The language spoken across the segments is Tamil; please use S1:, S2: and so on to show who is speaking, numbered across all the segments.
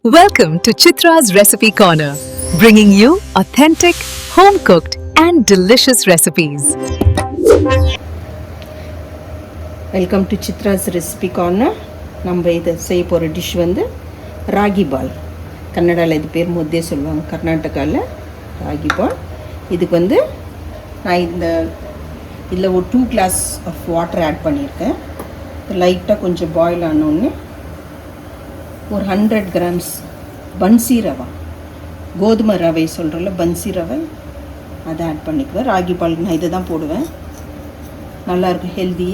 S1: Welcome to Chitra's Recipe Corner, bringing you authentic, home-cooked and delicious recipes.
S2: Welcome to Chitra's recipe corner. நம்ம இதை செய்ய போகிற டிஷ் வந்து ராகி பால். கன்னடாவில் இது பேர் முத்தே சொல்லுவாங்க, கர்நாடகாவில் ராகி பால். இதுக்கு வந்து நான் இதில் ஒரு 2 கிளாஸ் ஆஃப் வாட்டர் ஆட் பண்ணியிருக்கேன். லைட்டாக கொஞ்சம் பாயில் ஆனோடனே ஒரு 100 கிராம்ஸ் பன்சி ரவா, கோதுமை ரவை சொல்கிறோம்ல பன்சி ரவை, அதை ஆட் பண்ணிக்குவேன். ராகி பாலுக்கு நான் இதை தான் போடுவேன். நல்லாயிருக்கும், ஹெல்தி.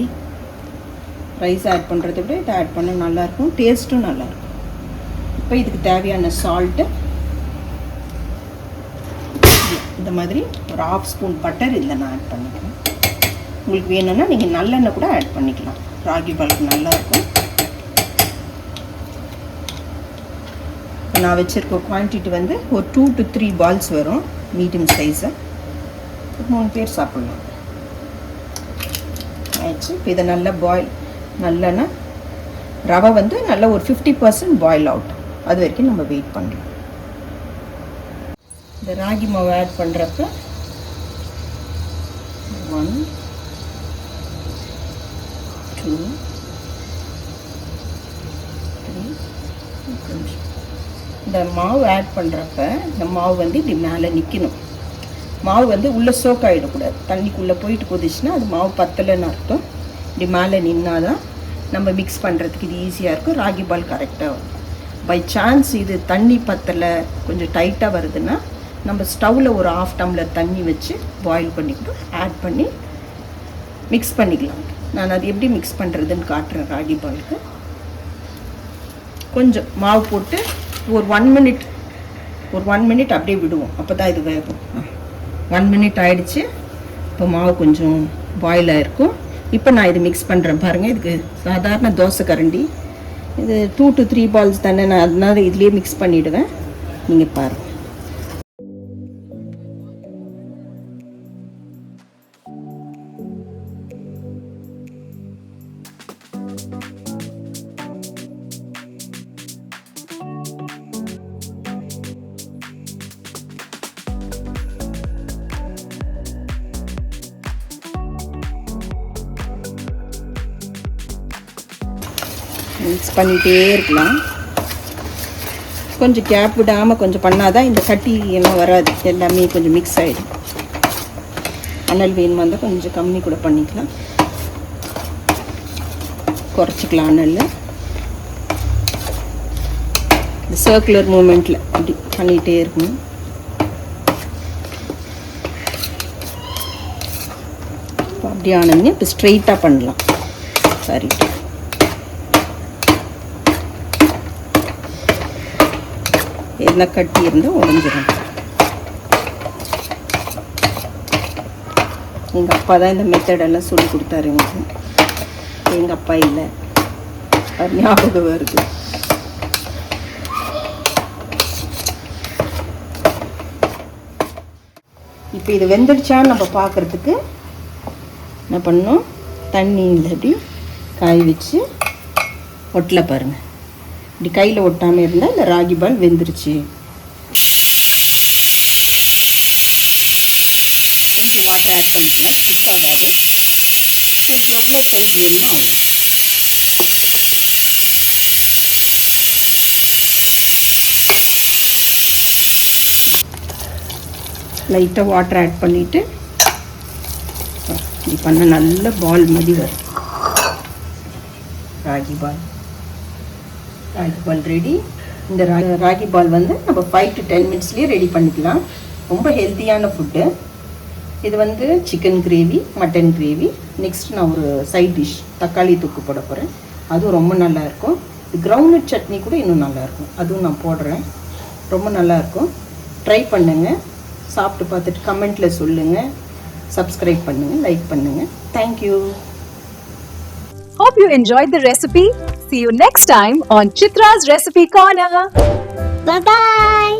S2: ரைஸ் ஆட் பண்ணுறத விட இதை ஆட் பண்ணால் நல்லாயிருக்கும், டேஸ்ட்டும் நல்லாயிருக்கும். இப்போ இதுக்கு தேவையான சால்ட்டு, இந்த மாதிரி ஒரு 1/2 ஸ்பூன் பட்டர் இதில் நான் ஆட் பண்ணிக்கிறேன். உங்களுக்கு வேணும்னா நீங்கள் நல்லெண்ணெய் கூட ஆட் பண்ணிக்கலாம், ராகி பாலுக்கு நல்லாயிருக்கும். நான் வச்சுருக்க குவான்டிட்டி வந்து ஒரு 2 to 3 பால்ஸ் வரும், மீடியம் சைஸு. 3 பேர் சாப்பிட்லாம். ஆயிடுச்சு. இப்போ இதை நல்லா பாயில், நல்லெண்ணெய் ரவை வந்து நல்லா ஒரு 50% பாயில் அவுட், அது வரைக்கும் நம்ம வெயிட் பண்ணலாம். இந்த ராகி மாவு ஆட் பண்ணுறப்ப 1 2 3. இந்த மாவு ஆட் பண்ணுறப்ப இந்த மாவு வந்து இப்படி மேலே நிற்கணும். மாவு வந்து உள்ளே சோக் ஆகிடக்கூடாது. தண்ணிக்குள்ளே போயிட்டு போதிச்சுன்னா அது மாவு பத்தலைன்னு அர்த்தம். இப்படி மேலே நின்னால் தான் நம்ம மிக்ஸ் பண்ணுறதுக்கு இது ஈஸியாக இருக்கும், ராகி பால் கரெக்டாக வரும். பை சான்ஸ் இது தண்ணி பத்தலை, கொஞ்சம் டைட்டாக வருதுன்னா நம்ம ஸ்டவ்வில் ஒரு 1/2 டம்ளர் தண்ணி வச்சு பாயில் பண்ணிக்கிட்டு ஆட் பண்ணி மிக்ஸ் பண்ணிக்கலாம். நான் அது எப்படி மிக்ஸ் பண்ணுறதுன்னு காட்டுறேன். ராகி பாலுக்கு கொஞ்சம் மாவு போட்டு ஒரு 1 மினிட் அப்படியே விடுவோம், அப்போ தான் இது வேகும். 1 மினிட் ஆகிடுச்சு. இப்போ மாவு கொஞ்சம் பாயில் ஆகிருக்கும். இப்போ நான் இது மிக்ஸ் பண்ணுறேன் பாருங்கள். இதுக்கு சாதாரண தோசை கரண்டி, இது 2 to 3 பால்ஸ் தானே, நான் அதனால இதுலேயே மிக்ஸ் பண்ணிவிடுவேன். நீங்கள் பாருங்கள். மிக்ஸ் பண்ணிகிட்டே இருக்கலாம். கொஞ்சம் கேப் விடாமல் கொஞ்சம் பண்ணால் தான் இந்த கட்டி எல்லாம் வராது, எல்லாமே கொஞ்சம் மிக்ஸ் ஆகிடும். அனல் வேணுமா இருந்தால் கொஞ்சம் கம்மி கூட பண்ணிக்கலாம், குறைச்சிக்கலாம் அனல். இந்த சர்க்குலர் மூமெண்ட்டில் அப்படி பண்ணிகிட்டே இருக்கணும். இப்போ அப்படி ஆனதுன்னு இப்போ ஸ்ட்ரெயிட்டாக பண்ணலாம். சரி, எல்லாம் கட்டி இருந்தால் உடஞ்சிடும். எங்கள் அப்பா தான் இந்த மெத்தடெல்லாம் சொல்லி கொடுத்தாரு எனக்கு. எங்கள் அப்பா இல்லை, அது ஞாபகம் வருது. இப்போ இது வெந்துடுச்சான்னு நம்ம பார்க்குறதுக்கு என்ன பண்ணணும், தண்ணியில் அப்படி காய வச்சு ஒட்டலை பாருங்கள். இப்படி கையில் ஒட்டாமல் இருந்தால் இந்த ராகி பால் வெந்துருச்சு. கொஞ்சம் வாட்டர் ஆட் பண்ணிக்கலாம், திக் ஆகாது. இதுக்கு எவ்வளோ தண்ணி வேணுமோ அவ்வளோ. லைட்டாக வாட்டர் ஆட் பண்ணிவிட்டு இப்படி பண்ண நல்ல பால் மாதிரி வரும் ராகி பால். ராகி பால் ரெடி. இந்த ராகி பால் வந்து நம்ம 5 to 10 மினிட்ஸ்லேயே ரெடி பண்ணிக்கலாம். ரொம்ப ஹெல்த்தியான ஃபுட்டு இது. வந்து chicken gravy, mutton gravy. Next நான் ஒரு சைட் டிஷ் தக்காளி தொக்கு போட போகிறேன், அதுவும் ரொம்ப நல்லாயிருக்கும். கிரவுண்ட்நட் சட்னி கூட இன்னும் நல்லாயிருக்கும், அதுவும் நான் போடுறேன். ரொம்ப நல்லாயிருக்கும், ட்ரை பண்ணுங்கள். சாப்பிட்டு பார்த்துட்டு கமெண்ட்டில் சொல்லுங்கள். சப்ஸ்கிரைப் பண்ணுங்கள், லைக் பண்ணுங்கள். Thank you.
S1: Hope you enjoyed the recipe. See you next time on Chitra's Recipe Corner.
S3: Bye-bye.